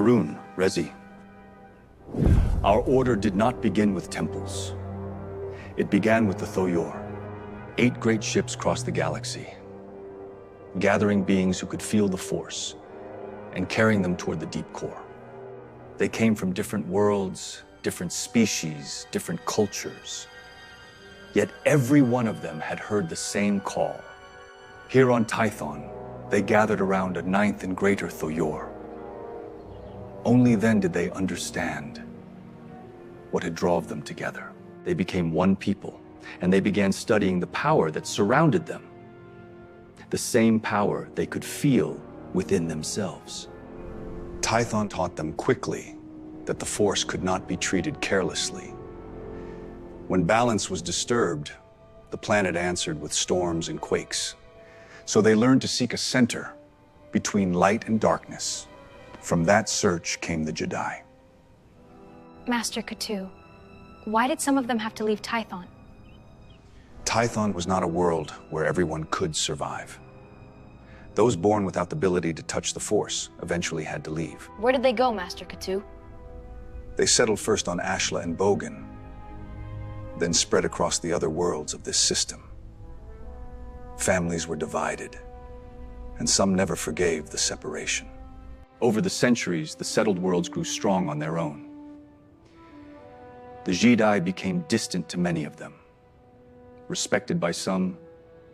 Harun, Rezi. Our order did not begin with temples. It began with the Tho Yor. 8 great ships crossed the galaxy, gathering beings who could feel the Force and carrying them toward the deep core. They came from different worlds, different species, different cultures. Yet every one of them had heard the same call. Here on Tython, they gathered around a 9th and greater Tho Yor. Only then did they understand what had drove them together. They became one people, and they began studying the power that surrounded them. The same power they could feel within themselves. Tython taught them quickly that the Force could not be treated carelessly. When balance was disturbed, the planet answered with storms and quakes. So they learned to seek a center between light and darkness. From that search came the Jedi. Master Ketu, why did some of them have to leave Tython? Tython was not a world where everyone could survive. Those born without the ability to touch the Force eventually had to leave. Where did they go, Master Ketu? They settled first on Ashla and Bogan, then spread across the other worlds of this system. Families were divided, and some never forgave the separation. Over the centuries, the settled worlds grew strong on their own. The Jedi became distant to many of them, respected by some,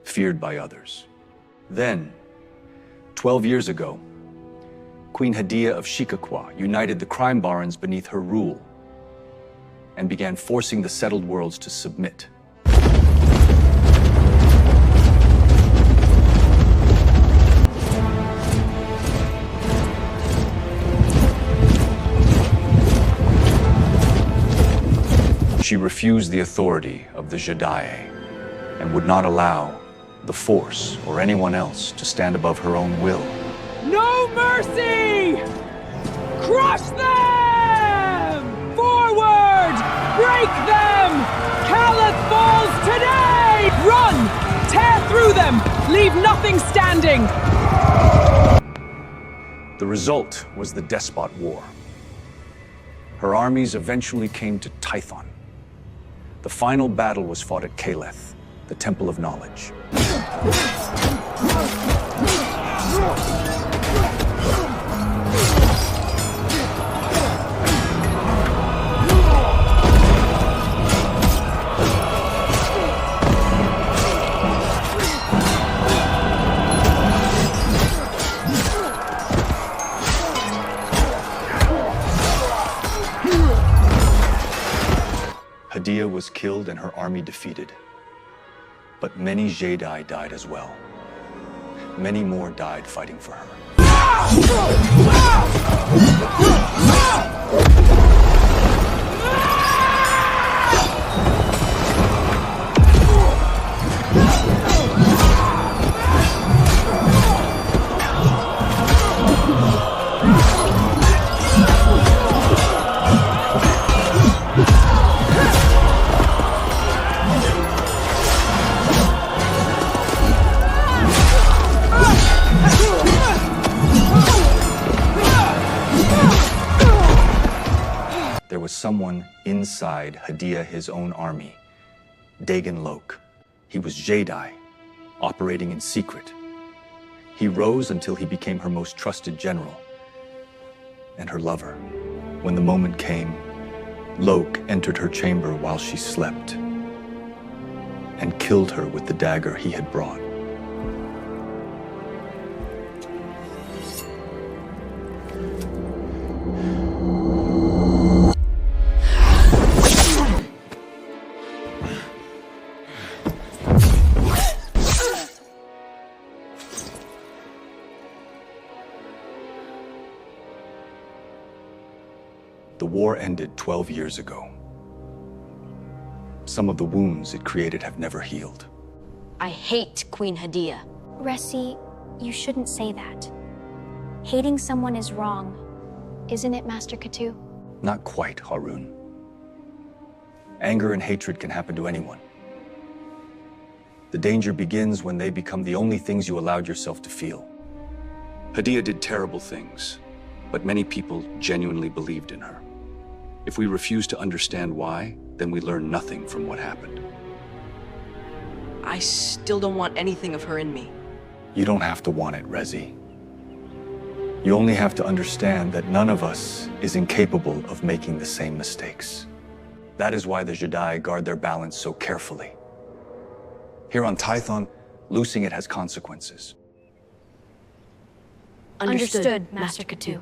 feared by others. Then, 12 years ago, Queen Hadiya of Shikakwa united the crime barons beneath her rule and began forcing the settled worlds to submit. She refused the authority of the Jedi and would not allow the Force or anyone else to stand above her own will. No mercy! Crush them! Forward! Break them! Kalath falls today! Run! Tear through them! Leave nothing standing! The result was the Despot War. Her armies eventually came to Tython. The final battle was fought at Kaleth, the Temple of Knowledge. Hadiya was killed and her army defeated. But many Jedi died as well. Many more died fighting for her. There was someone inside Hadiya, his own army, Daegen Lok. He was Jedi, operating in secret. He rose until he became her most trusted general and her lover. When the moment came, Lok entered her chamber while she slept and killed her with the dagger he had brought. The war ended 12 years ago. Some of the wounds it created have never healed. I hate Queen Hadiya. Resi, you shouldn't say that. Hating someone is wrong, isn't it, Master Ketu? Not quite, Harun. Anger and hatred can happen to anyone. The danger begins when they become the only things you allowed yourself to feel. Hadiya did terrible things, but many people genuinely believed in her. If we refuse to understand why, then we learn nothing from what happened. I still don't want anything of her in me. You don't have to want it, Rezi. You only have to understand that none of us is incapable of making the same mistakes. That is why the Jedi guard their balance so carefully. Here on Tython, losing it has consequences. Understood, Master Ketu.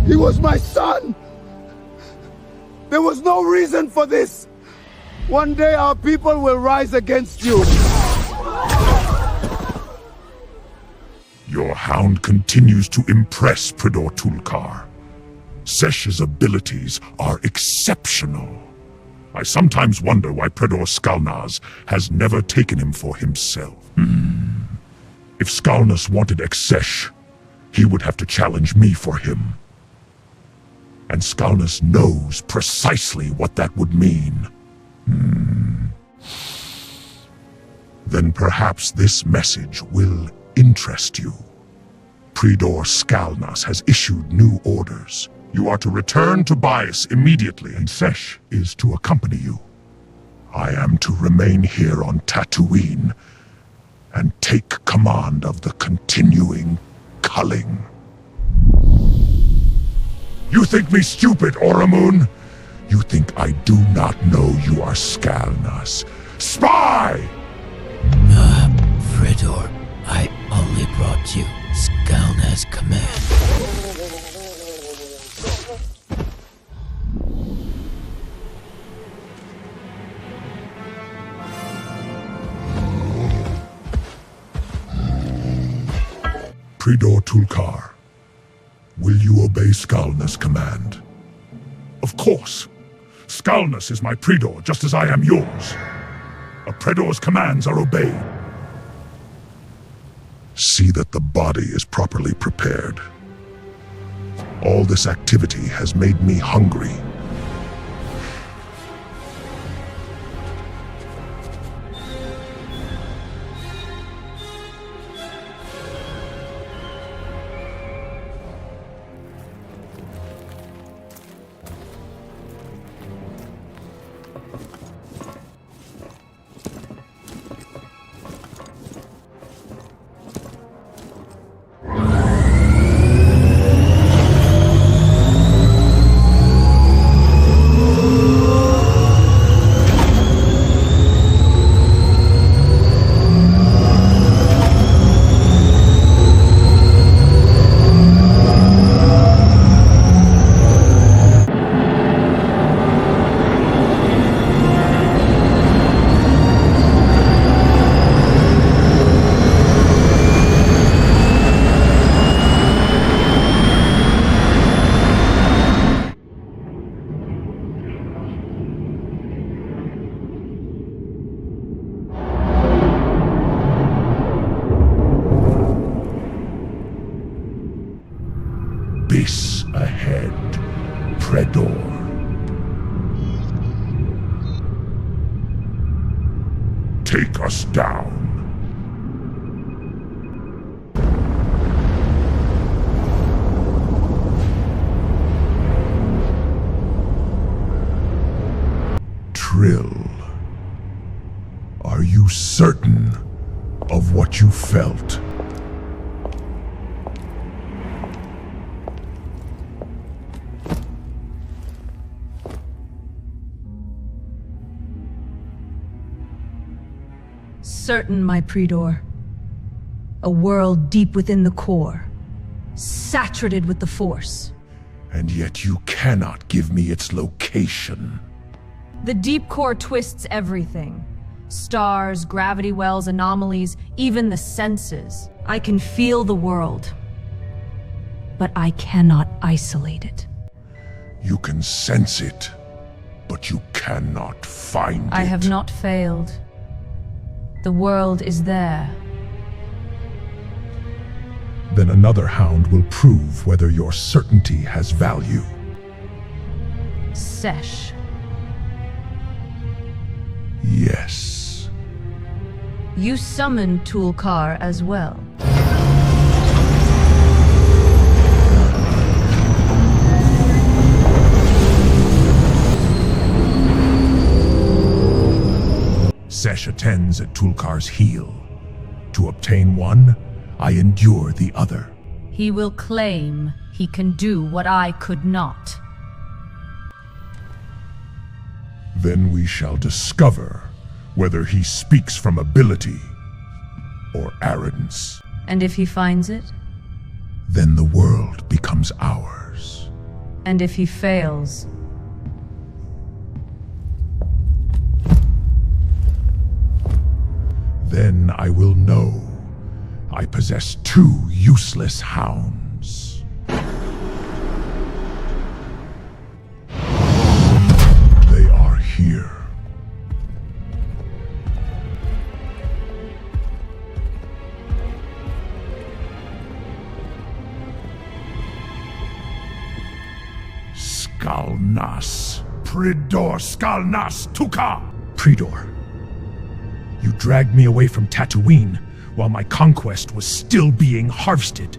He was my son! There was no reason for this! One day our people will rise against you! Your Hound continues to impress Predor Tul'kar. Xesh's abilities are exceptional. I sometimes wonder why Predor Skal'nas has never taken him for himself. If Skal'nas wanted Xesh, he would have to challenge me for him. And Skal'nas knows precisely what that would mean. Then perhaps this message will interest you. Predor Skal'nas has issued new orders. You are to return to Byss immediately, and Xesh is to accompany you. I am to remain here on Tatooine and take command of the continuing culling. You think me stupid, Oramun? You think I do not know you are Skal'nas? Spy! Predor, I only brought you Skal'nas' command. Predor Tul'kar, will you obey Skal'nas' command? Of course! Skal'nas is my Predor, just as I am yours. A Predor's commands are obeyed. See that the body is properly prepared. All this activity has made me hungry. Byss ahead, Predor. Take us down. Trill, are you certain of what you felt? certain, my Predor. A world deep within the core, saturated with the Force. And yet you cannot give me its location. The deep core twists everything. Stars, gravity wells, anomalies, even the senses. I can feel the world, but I cannot isolate it. You can sense it, but you cannot find it. I have not failed. The world is there. Then another Hound will prove whether your certainty has value. Xesh. Yes. You summoned Tul'kar as well. Xesh attends at Tul'kar's heel. To obtain one, I endure the other. He will claim he can do what I could not. Then we shall discover whether he speaks from ability or arrogance. And if he finds it? Then the world becomes ours. And if he fails? Then I will know I possess two useless hounds. They are here. Skal'nas. Predor Skal'nas Tuka! Predor. You dragged me away from Tatooine while my conquest was still being harvested.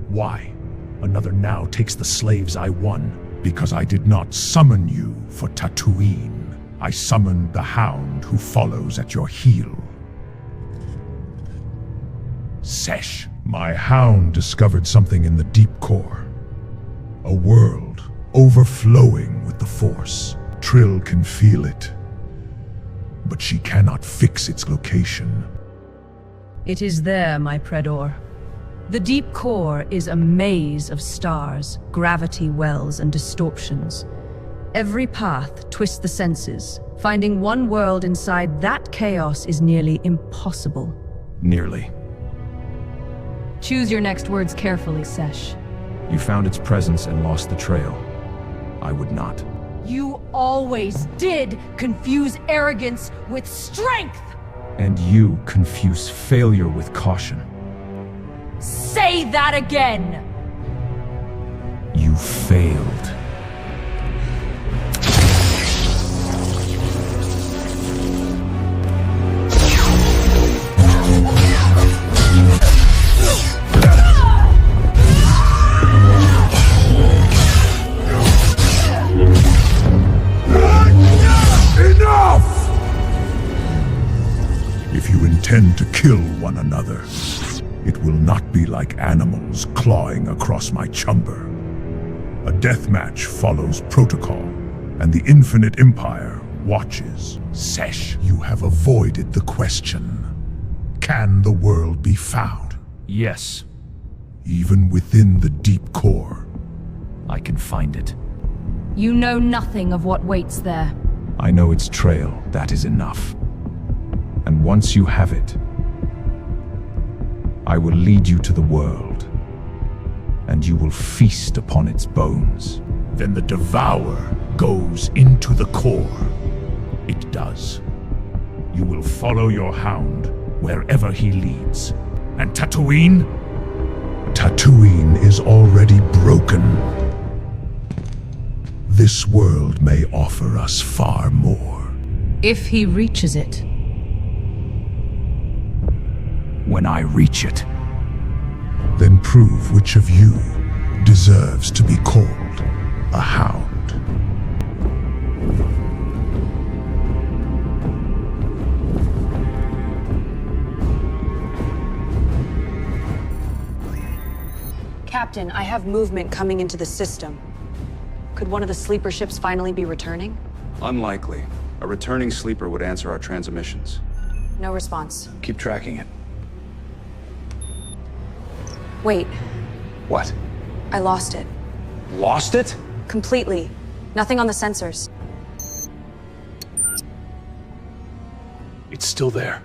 Why? Another now takes the slaves I won. Because I did not summon you for Tatooine. I summoned the Hound who follows at your heel. Xesh. My Hound discovered something in the deep core. A world overflowing with the Force. Trill can feel it, but she cannot fix its location. It is there, my Predor. The deep core is a maze of stars, gravity wells, and distortions. Every path twists the senses. Finding one world inside that chaos is nearly impossible. Nearly. Choose your next words carefully, Xesh. You found its presence and lost the trail. I would not. You always did confuse arrogance with strength! And you confuse failure with caution. Say that again! You failed. If you intend to kill one another, it will not be like animals clawing across my chamber. A deathmatch follows protocol, and the Infinite Empire watches. Xesh. You have avoided the question. Can the world be found? Yes, Even within the deep core? I can find it. You know nothing of what waits there. I know its trail, that is enough. And once you have it, I will lead you to the world, and you will feast upon its bones. Then the Devourer goes into the core. It does. You will follow your Hound wherever he leads. And Tatooine? Tatooine is already broken. This world may offer us far more. If he reaches it. When I reach it. Then prove which of you deserves to be called a Hound. Captain, I have movement coming into the system. Could one of the sleeper ships finally be returning? Unlikely. A returning sleeper would answer our transmissions. No response. Keep tracking it. Wait, What? I lost it. Lost it? Completely. Nothing on the sensors. It's still there.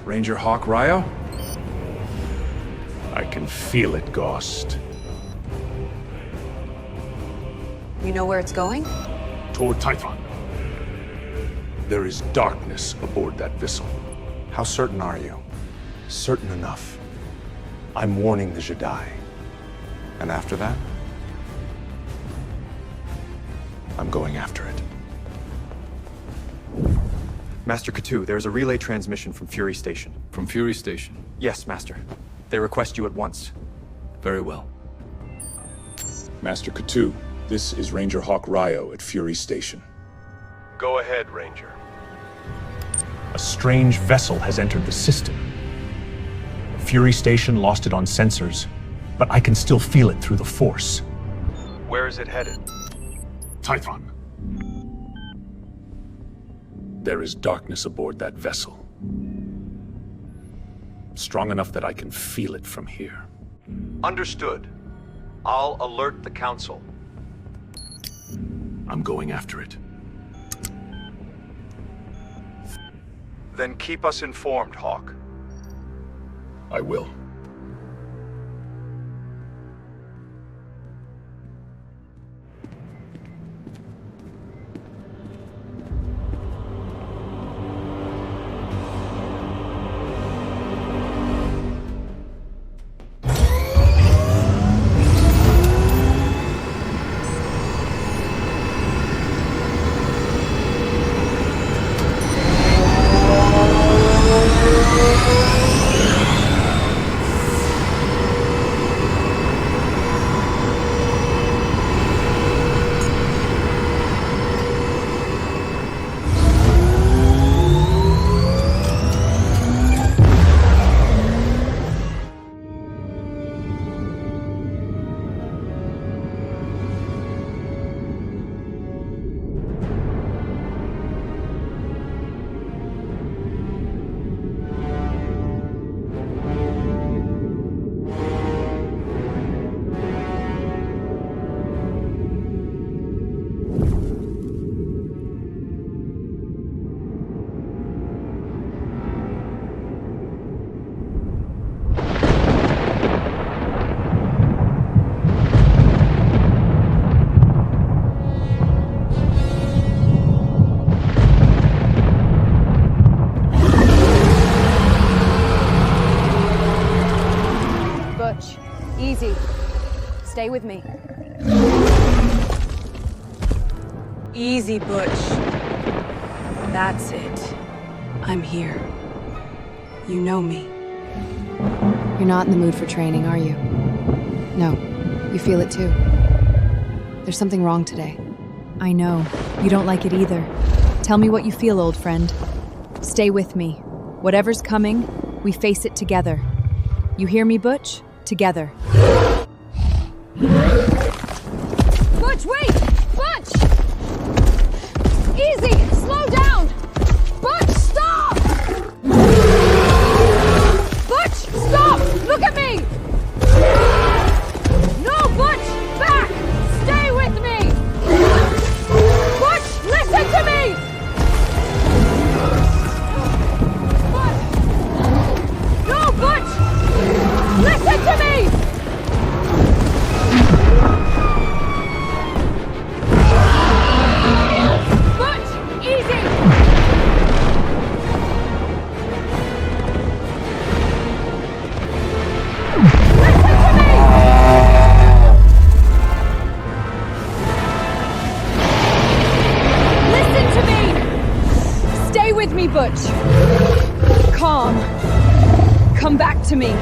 Ranger Hawk Ryo? I can feel it, Ghost. You know where it's going? Toward Tython. There is darkness aboard that vessel. How certain are you? Certain enough. I'm warning the Jedi. And after that? I'm going after it. Master Ketu, there is a relay transmission from Fury Station. From Fury Station. Yes, Master. They request you at once. Very well. Master Ketu, this is Ranger Hawk Ryo at Fury Station. Go ahead, Ranger. A strange vessel has entered the system. Fury Station lost it on sensors, but I can still feel it through the Force. Where is it headed? Tython. There is darkness aboard that vessel. Strong enough that I can feel it from here. Understood. I'll alert the Council. I'm going after it. Then keep us informed, Hawk. I will. Easy. Stay with me. Easy, Butch. That's it. I'm here. You know me. You're not in the mood for training, are you? No. You feel it too. There's something wrong today. I know. You don't like it either. Tell me what you feel, old friend. Stay with me. Whatever's coming, we face it together. You hear me, Butch? Together. Butch, wait! Butch! Easy! Slow down! Butch, stop! Butch, stop! Look at me! No, Butch! Back! Stay with me! Butch, listen to me! Butch! No, Butch! Listen to me! Butch, easy! Listen to me! Listen to me! Stay with me, Butch. Calm. Come back to me.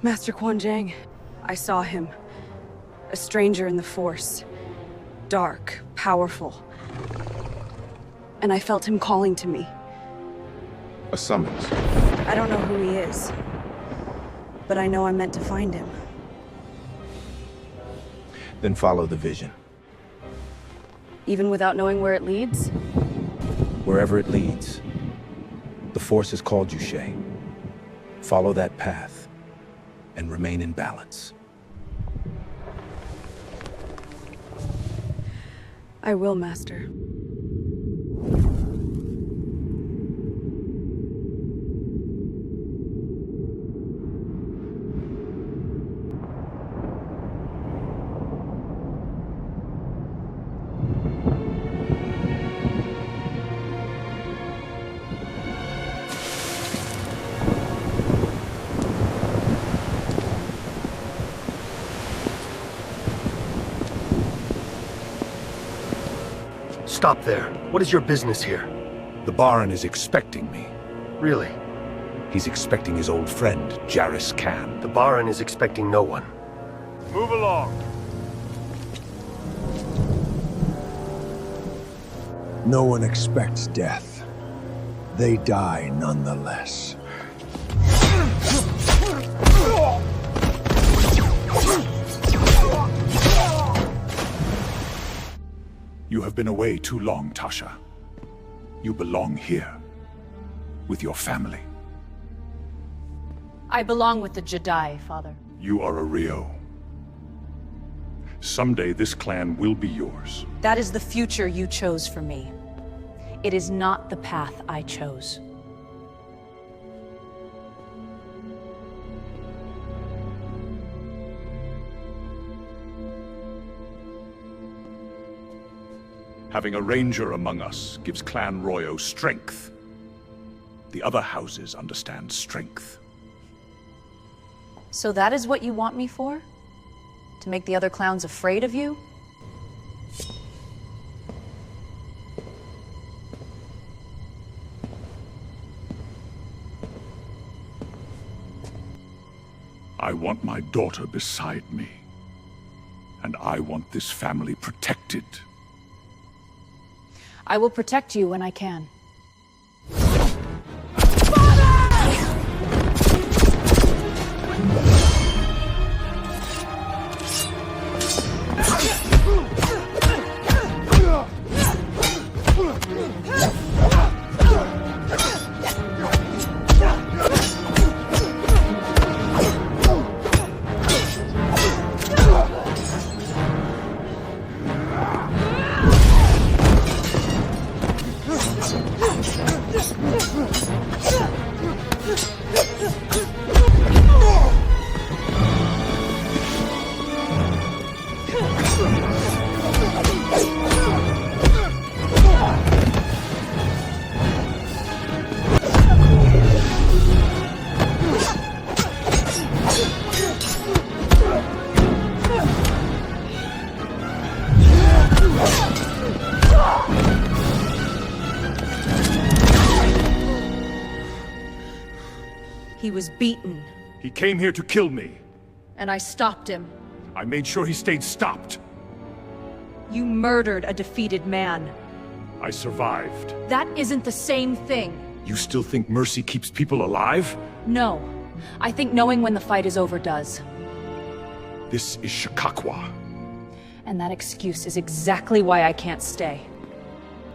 Master Quan Jang. I saw him. A stranger in the Force. Dark, powerful. And I felt him calling to me. A summons. I don't know who he is. But I know I'm meant to find him. Then follow the vision. Even without knowing where it leads? Wherever it leads. The Force has called you, Shae. Follow that path, and remain in balance. I will, Master. Stop there. What is your business here? The Baron is expecting me. Really? He's expecting his old friend, Jaris Khan. The Baron is expecting no one. Move along. No one expects death. They die nonetheless. You have been away too long, Tasha. You belong here, with your family. I belong with the Jedi, Father. You are a Rio. Someday this clan will be yours. That is the future you chose for me. It is not the path I chose. Having a ranger among us gives Clan Royo strength. The other houses understand strength. So that is what you want me for? To make the other clowns afraid of you? I want my daughter beside me. And I want this family protected. I will protect you when I can. He was beaten. He came here to kill me. And I stopped him. I made sure he stayed stopped. You murdered a defeated man. I survived. That isn't the same thing. You still think mercy keeps people alive? No. I think knowing when the fight is over does. This is Shikakwa. And that excuse is exactly why I can't stay.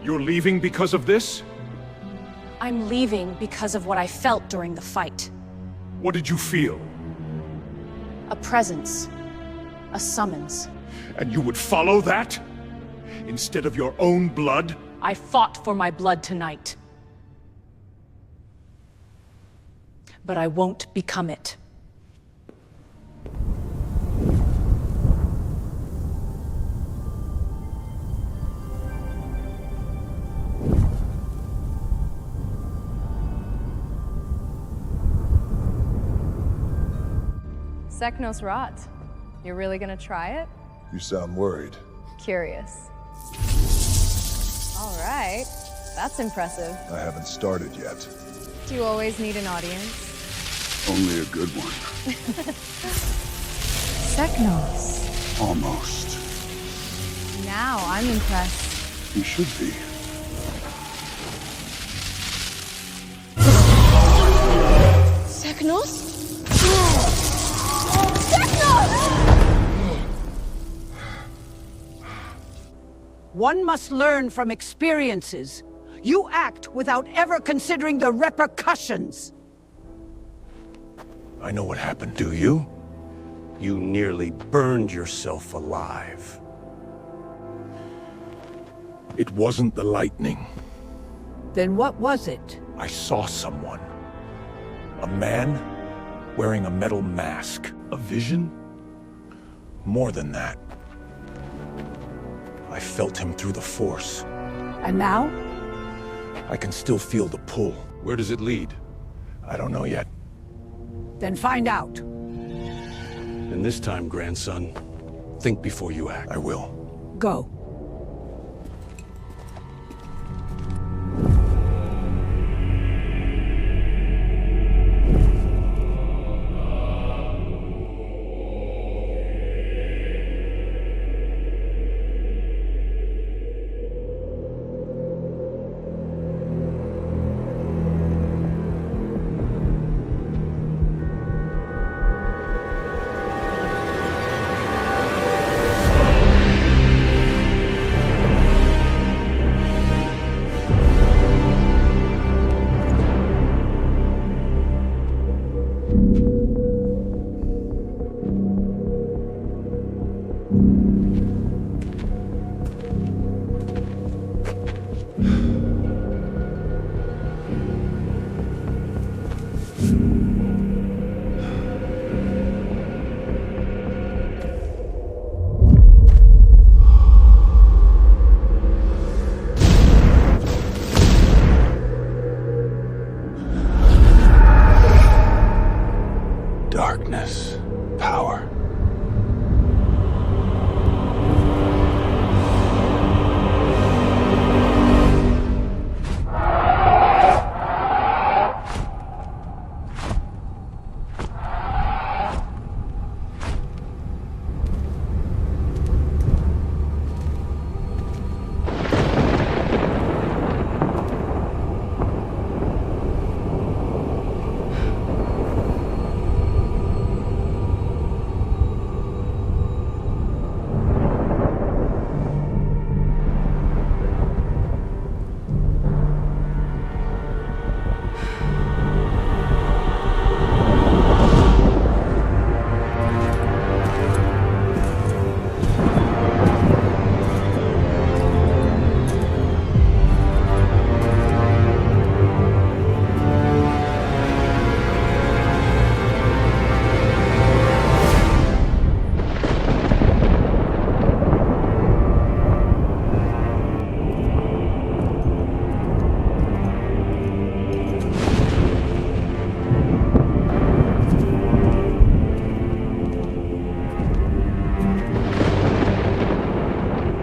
You're leaving because of this? I'm leaving because of what I felt during the fight. What did you feel? A presence. A summons. And you would follow that? Instead of your own blood? I fought for my blood tonight. But I won't become it. Sek'nos Rath. You're really gonna try it? You sound worried. Curious. All right. That's impressive. I haven't started yet. Do you always need an audience? Only a good one. Sek'nos. Almost. Now I'm impressed. You should be. Sek'nos? Sek'nos! One must learn from experiences. You act without ever considering the repercussions. I know what happened, do you? You nearly burned yourself alive. It wasn't the lightning. Then what was it? I saw someone. A man wearing a metal mask. A vision? More than that. I felt him through the Force. And now? I can still feel the pull. Where does it lead? I don't know yet. Then find out. And this time, grandson, think before you act. I will. Go. Darkness. Power.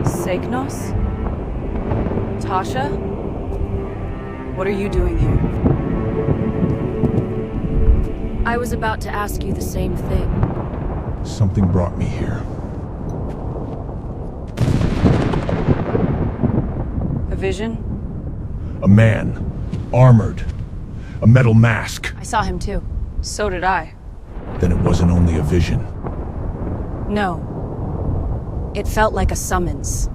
Sek'nos? Tasha? What are you doing here? I was about to ask you the same thing. Something brought me here. A vision? A man. Armored. A metal mask. I saw him too. So did I. Then it wasn't only a vision. No. It felt like a summons.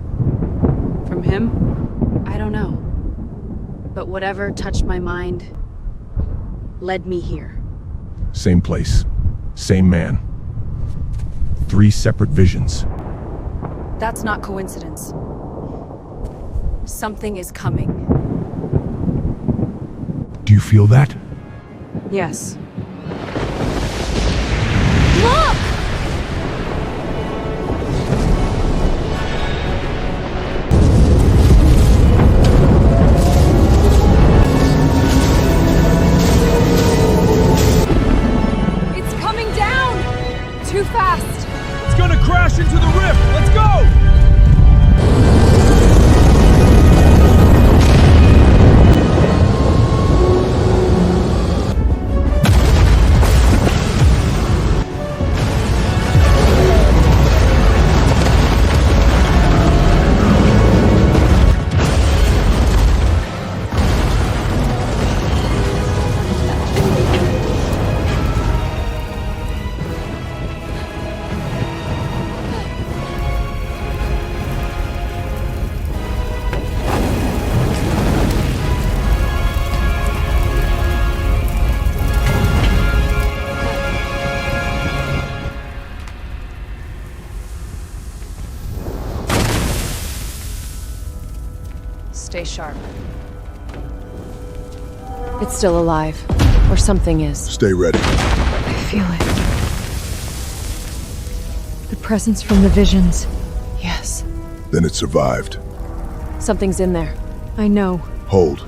From him? I don't know. But whatever touched my mind led me here. Same place. Same man. 3 separate visions. That's not coincidence. Something is coming. Do you feel that? Yes. Look! It's coming down! Too fast! It's gonna crash into the rift! Let's go! Stay sharp. It's still alive. Or something is. Stay ready. I feel it. The presence from the visions. Yes. Then it survived. Something's in there. I know. Hold.